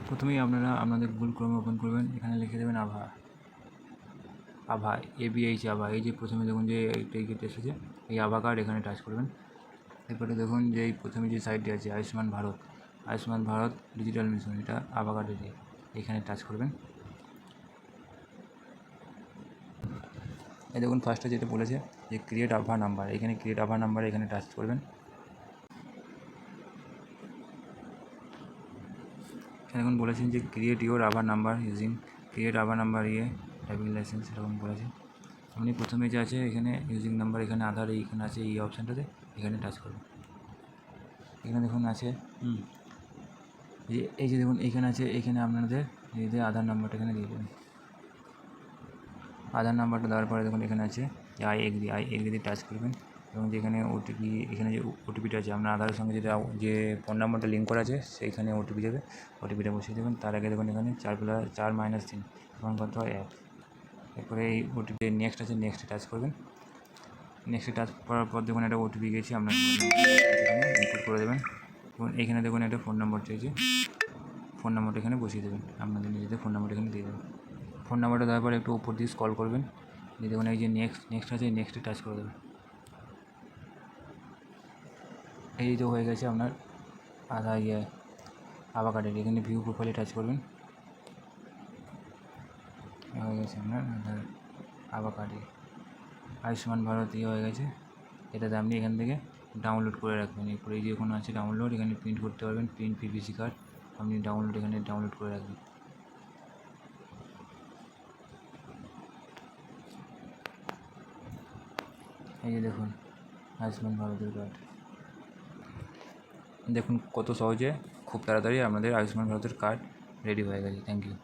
প্রথমেই আপনারা আপনাদের গুগল ক্রোম ওপেন করবেন, এখানে লিখে দেবেন আভা, ABH আভা। এই যে প্রথমে দেখুন যে এইটা এসেছে, এই আভা কার্ড, এখানে টাচ করবেন। এরপরে দেখুন যে এই প্রথমে যে সাইটটি আছে আয়ুষ্মান ভারত ডিজিটাল মিশন, এটা আভা কার্ডের, এখানে টাচ করবেন। এই দেখুন ফার্স্টে যেটা বলেছে যে ক্রিয়েট আভা নাম্বার, এখানে ক্রিয়েট আভা নাম্বার, এখানে টাচ করবেন। এখন বলেছেন যে ক্রিয়েট ইউর আভা নাম্বার ইউজিং ক্রিয়েট আভা নাম্বার ড্রাইভিং লাইসেন্স, এরকম বলেছে। আপনি প্রথমে যে আছে এখানে ইউজিং নাম্বার, এখানে আধার, এইখানে আছে এই অপশানটাতে, এখানে টাচ করবেন। এখানে দেখুন আছে যে এই যে দেখুন এখানে আছে, এখানে আপনাদের নিজেদের আধার নাম্বারটা এখানে দিয়ে দেবেন। আধার নাম্বারটা দেওয়ার পরে দেখুন এখানে আছে যে আই এগ্রি টাচ করবেন, এবং যেখানে ওটিপি, এখানে যে ওটিপিটা আছে আপনার আধারের সঙ্গে যেটা যে ফোন নাম্বারটা লিঙ্ক করা আছে সেইখানে ওটিপি দেবে, ওটিপিটা বসিয়ে দেবেন। তার আগে দেখুন এখানে 4+4-3 প্রমাণ করতে হয় 1। এরপরে এই ওটিপি নেক্সট আছে, নেক্সটে টাচ করবেন। নেক্সটে টাচ করার পর দেখুন একটা ওটিপি গেছে, আপনার এখানে ইনপুট করে দেবেন। এবং এখানে দেখুন একটা ফোন নাম্বার চাইছে, ফোন নাম্বারটা এখানে বসিয়ে দেবেন, আপনাদের নিজেদের ফোন নাম্বারটা এখানে দিয়ে দেবেন। ফোন নাম্বারটা দেওয়ার পরে একটু উপর দিয়ে স্ক্রল করবেন, দিয়ে দেখুন এই যে নেক্সট আছে, নেক্সটে টাচ করে দেবেন। এই তো হয়ে গেছে আপনার আধার আভা কার্ডের, এখানে ভিউ প্রোফাইলে টাচ করবেন। হয়ে গেছে আপনার আধার আভা কার্ডে আয়ুষ্মান ভারত হয়ে গেছে। এটাতে আপনি এখান থেকে ডাউনলোড করে রাখবেন। এরপরে এই যে কোনো আছে ডাউনলোড, এখানে প্রিন্ট করতে পারবেন, প্রিন্ট পিভিসি কার্ড, আপনি এখানে ডাউনলোড করে রাখবেন। এই যে দেখুন আয়ুষ্মান ভারতের কার্ড, দেখুন কত সহজে খুব তাড়াতাড়ি আপনাদের আয়ুষ্মান ভারতের কার্ড রেডি হয়ে গেছে। Thank you.